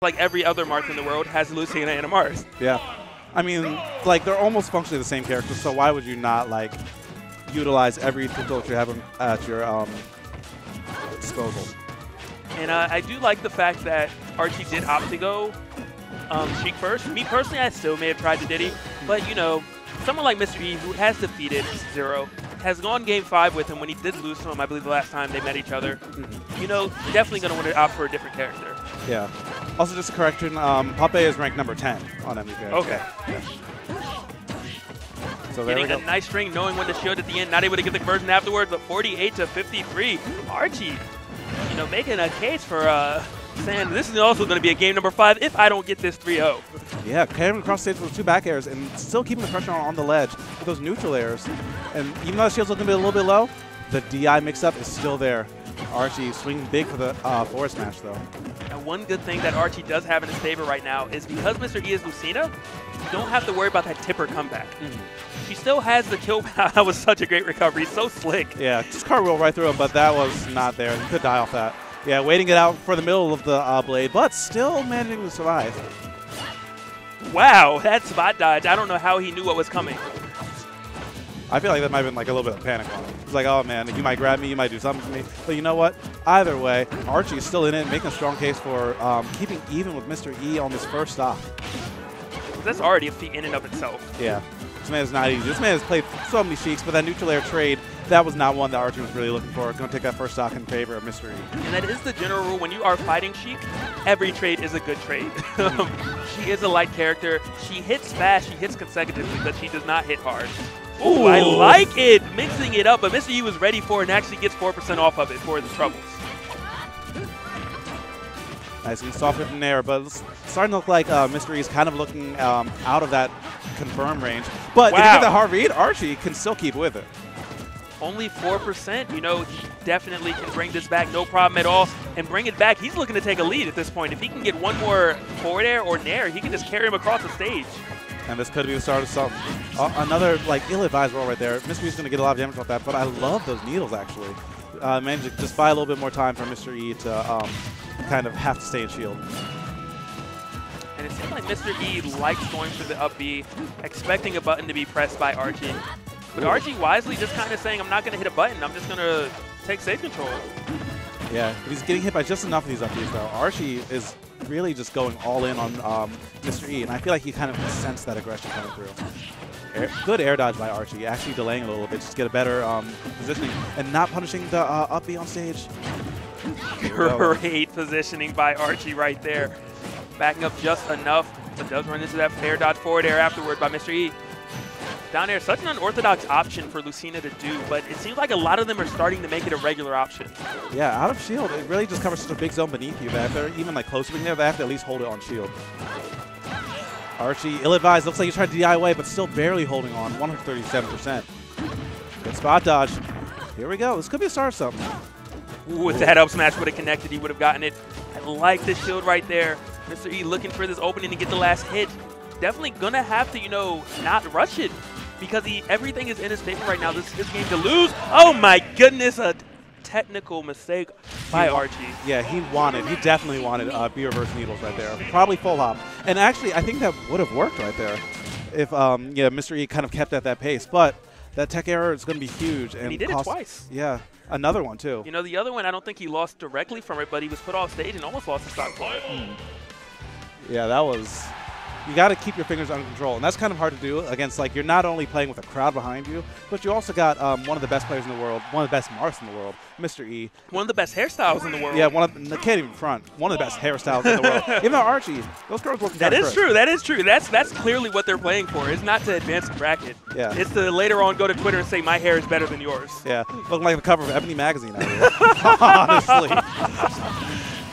like every other Marth in the world, has Lucina and a Marth. Yeah. I mean, like, they're almost functionally the same characters, so why would you not, like, utilize every tool that you have at your disposal? And I do like the fact that Archie did opt to go Sheik first. Me personally, I still may have tried the Diddy, but, you know, someone like Mr. E, who has defeated Zero, has gone Game 5 with him when he did lose to him, I believe, the last time they met each other. You know, definitely going to want to opt for a different character. Yeah. Also, just a correction, Pape is ranked number 10 on MVP. Okay. Yeah. So there Getting a nice string, knowing when to shield at the end, not able to get the conversion afterwards, but 48 to 53. Archie, you know, making a case for saying this is also going to be a game number 5 if I don't get this 3-0. Yeah, carrying across stage with 2 back airs and still keeping the pressure on the ledge with those neutral airs. And even though the shield's looking to be a little bit low, the DI mix-up is still there. Archie swinging big for the forward smash, though. And one good thing that Archie does have in his favor right now is because Mr. E is Lucina, you don't have to worry about that tipper comeback. She still has the kill. That was such a great recovery. So slick. Yeah, just cartwheel right through him, but that was not there. You could die off that. Yeah, waiting it out for the middle of the blade, but still managing to survive. Wow, that spot dodge. I don't know how he knew what was coming. I feel like that might have been like a little bit of panic on him. It's like, oh man, you might grab me, you might do something to me. But you know what? Either way, Archie's still in it, making a strong case for keeping even with Mr. E on this first stop. That's already a feat in and of itself. Yeah. This man is not easy. This man has played so many Sheiks, but that neutral air trade, that was not one that Archie was really looking for. Going to take that first stock in favor of Mr. E. And that is the general rule. When you are fighting Sheik, every trade is a good trade. She is a light character. She hits fast. She hits consecutively, but she does not hit hard. Ooh, I like it. Mixing it up, but Mr. E was ready for it and actually gets 4% off of it for the troubles. Nice and soft hit in there, but it's starting to look like Mr. E is kind of looking out of that confirm range. But if you get the hard read, Archie can still keep with it. Only 4%. You know, he definitely can bring this back, no problem at all, and bring it back. He's looking to take a lead at this point. If he can get one more forward air or nair, he can just carry him across the stage. And this could be the start of something. Another, like, ill-advised roll right there. Mr. E's going to get a lot of damage off that, but I love those needles, actually. Managed to just buy a little bit more time for Mr. E to kind of have to stay in shield. And it seems like Mr. E likes going for the up B, expecting a button to be pressed by Archie. But Archie wisely just kind of saying, I'm not going to hit a button, I'm just going to take safe control. Yeah, he's getting hit by just enough of these up Bs, though. Archie is really just going all in on Mr. E, and I feel like he kind of sensed that aggression coming through. Good air dodge by Archie, actually delaying a little bit just to get a better positioning and not punishing the up B on stage. Great positioning by Archie right there. Backing up just enough, but does run into that fair dodge forward air afterward by Mr. E. Down air, such an unorthodox option for Lucina to do, but it seems like a lot of them are starting to make it a regular option. Yeah, out of shield, it really just covers such a big zone beneath you that if they're even like close to being there, they have to at least hold it on shield. Archie, ill-advised, looks like he tried to DI away, but still barely holding on, 137%. Good spot dodge. Here we go, this could be a start of something. Ooh, if that up smash would have connected, he would have gotten it. I like the shield right there. Mr. E looking for this opening to get the last hit. Definitely gonna have to, you know, not rush it because everything is in his favor right now. This is his game to lose. Oh my goodness, a technical mistake by Archie. Yeah, he definitely wanted B reverse needles right there. Probably full hop. And actually, I think that would have worked right there if yeah, Mr. E kind of kept at that pace. But that tech error is going to be huge. And he did it twice. Yeah, another one too. You know, the other one, I don't think he lost directly from it, but he was put off stage and almost lost the stock for it. Yeah, that was... You got to keep your fingers under control, and that's kind of hard to do against, like, you're not only playing with a crowd behind you, but you also got one of the best players in the world, one of the best Marths in the world, Mr. E. One of the best hairstyles in the world. Yeah, can't even front. One of the best hairstyles in the world. Even though Archie, those girls work together. That is true. That is true. That's clearly what they're playing for. It's not to advance the bracket. Yeah. It's to later on go to Twitter and say, my hair is better than yours. Yeah, looking like the cover of Ebony magazine out here. Honestly.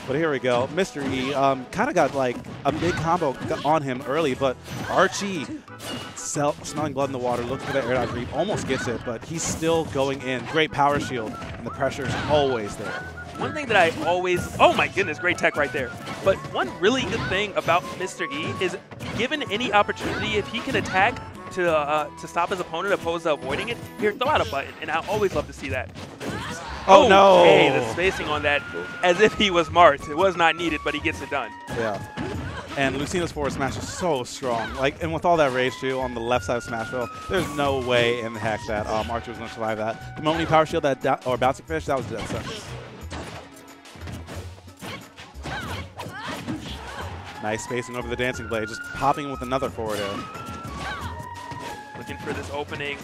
But here we go. Mr. E kind of got like a big combo on him early, but Archie smelling blood in the water, looking for that air dodge reap, almost gets it, but he's still going in. Great power shield, and the pressure's always there. One thing that I always, oh my goodness, great tech right there. But one really good thing about Mr. E is given any opportunity, if he can attack to stop his opponent opposed to avoiding it, here, throw out a button, and I always love to see that. Oh, no. Hey, the spacing on that, as if he was marked. It was not needed, but he gets it done. Yeah. And Lucina's forward smash is so strong. Like, and with all that rage, too, on the left side of Smashville, there's no way in the heck that Archie was going to survive that. The moment he power shield that or bouncing fish, that was dead sentence. Nice spacing over the dancing blade, just popping with another forward air. Looking for this opening.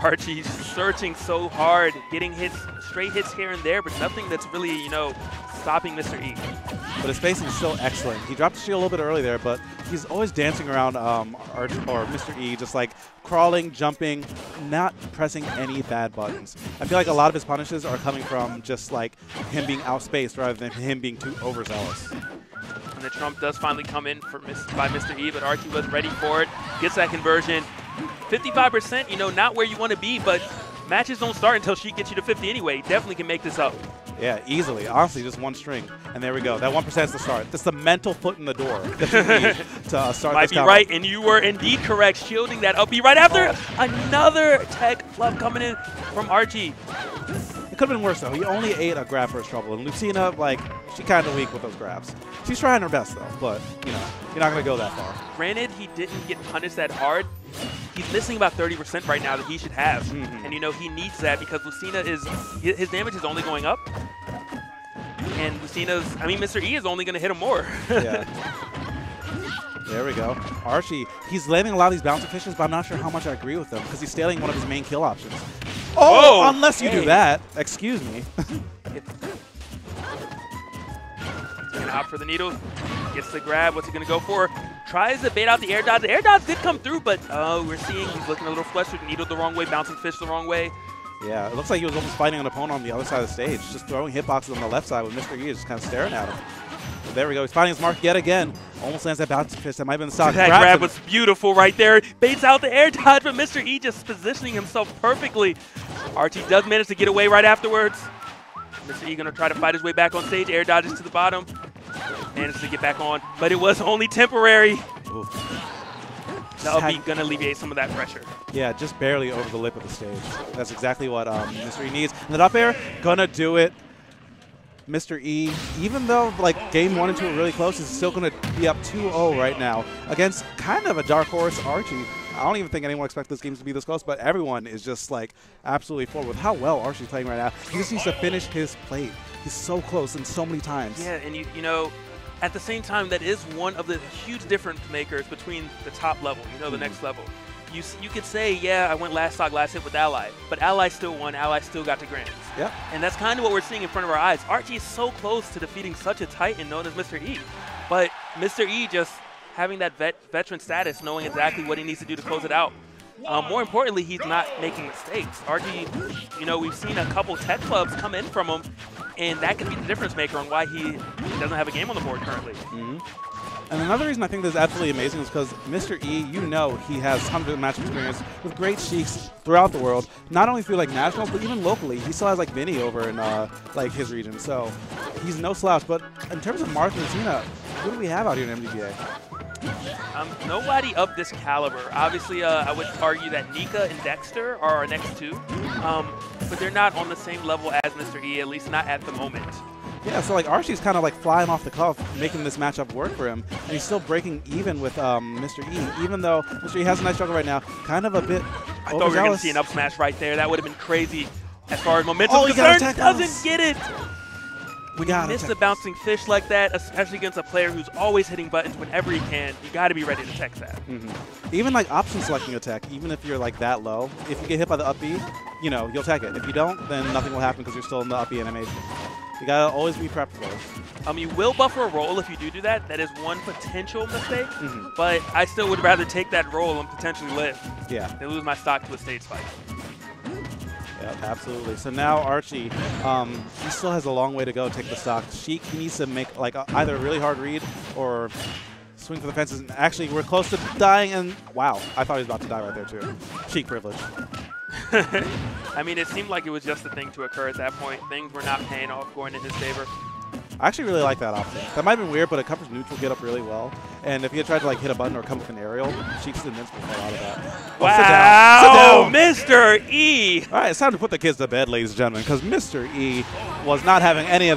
Archie searching so hard, getting hits, straight hits here and there, but nothing that's really, you know, stopping Mr. E. But his spacing is still excellent. He dropped the shield a little bit early there, but he's always dancing around Mr. E, just like crawling, jumping, not pressing any bad buttons. I feel like a lot of his punishes are coming from just like him being outspaced rather than him being too overzealous. And the trump does finally come in by Mr. E, but Archie was ready for it. Gets that conversion. 55%, you know, not where you want to be, but matches don't start until she gets you to 50 anyway. Definitely can make this up. Yeah, easily. Honestly, just one string. And there we go. That 1% is the start. That's the mental foot in the door that you need to start Might this be combo. right, and you were indeed correct, shielding that up B right after another tech flub coming in from Archie. It could have been worse, though. He only ate a grab for his trouble. And Lucina, like, she kind of weak with those grabs. She's trying her best, though. But, you know, you're not going to go that far. Granted, he didn't get punished that hard. He's missing about 30% right now that he should have. And, you know, he needs that because Lucina his damage is only going up. And Mr. E is only going to hit him more. Yeah. There we go. Archie, he's landing a lot of these bouncing fishes, but I'm not sure how much I agree with them because he's stealing one of his main kill options. Oh, whoa, unless you do that. Excuse me. He's going to opt for the needle. Gets the grab. What's he going to go for? Tries to bait out the air dodge. The air dodge did come through, but we're seeing he's looking a little flustered. Needle the wrong way, bouncing fish the wrong way. Yeah, it looks like he was almost fighting an opponent on the other side of the stage, just throwing hitboxes on the left side with Mr. E just kind of staring at him. But there we go. He's finding his mark yet again. Almost lands that bouncing fish. That might have been the stock. That grab was beautiful right there. Baits out the air dodge, but Mr. E just positioning himself perfectly. Archie does manage to get away right afterwards. Mr. E going to try to fight his way back on stage. Air dodges to the bottom. Manages to get back on, but it was only temporary. Oof. That'll be going to alleviate some of that pressure. Yeah, just barely over the lip of the stage. That's exactly what Mr. E needs. And that up air, gonna do it. Mr. E, even though like game 1 and 2 are really close, is still gonna be up 2-0 right now against kind of a dark horse Archie. I don't even think anyone expects this game to be this close, but everyone is just like absolutely forward with how well Archie's playing right now. He just needs to finish his plate. He's so close and so many times. Yeah, and you know, at the same time, that is one of the huge difference makers between the top level, you know, the next level. You could say, yeah, I went last stock, last hit with Ally, but Ally still won. Ally still got to Grands. Yep. And that's kind of what we're seeing in front of our eyes. Archie is so close to defeating such a titan known as Mr. E. But Mr. E just having that veteran status, knowing exactly what he needs to do to close it out. More importantly, he's not making mistakes. Archie, you know, we've seen a couple tech clubs come in from him, and that could be the difference maker on why he doesn't have a game on the board currently. And another reason I think this is absolutely amazing is because Mr. E, you know, he has tons of match experience with great Sheiks throughout the world, not only through like nationals, but even locally. He still has like Vinny over in like his region, so he's no slouch. But in terms of Mark and Lucina, who do we have out here in MDBA? Nobody of this caliber. Obviously, I would argue that Nika and Dexter are our next two, but they're not on the same level as Mr. E, at least not at the moment. Yeah, so like Archie's kind of like flying off the cuff, making this matchup work for him, and he's still breaking even with Mr. E, even though Mr. E has a nice struggle right now. Kind of a bit I thought we were going to see an up smash right there. That would have been crazy as far as momentum is concerned. Doesn't get it. When you miss the bouncing fish like that, especially against a player who's always hitting buttons whenever he can, you got to be ready to tech that. Even like option selecting a tech, even if you're like that low, if you get hit by the up B, you know, you'll tech it. If you don't, then nothing will happen because you're still in the up B animation. You gotta always be prepped for it. You will buffer a roll if you do that. That is one potential mistake, but I still would rather take that roll and potentially live than lose my stock to a stage fight. Yeah, absolutely. So now Archie, he still has a long way to go to take the stock. Sheik, he needs to make like either a really hard read or swing for the fences. And actually, we're close to dying, and wow, I thought he was about to die right there too. Sheik privilege. I mean, it seemed like it was just a thing to occur at that point. Things were not paying off going in his favor. I actually really like that option. That might have been weird, but it covers neutral get up really well. And if you tried to like hit a button or come with an aerial, Sheik's invincible for a lot of that. Wow, Sit down. Sit down. Mr. E. All right, it's time to put the kids to bed, ladies and gentlemen, because Mr. E was not having any of that.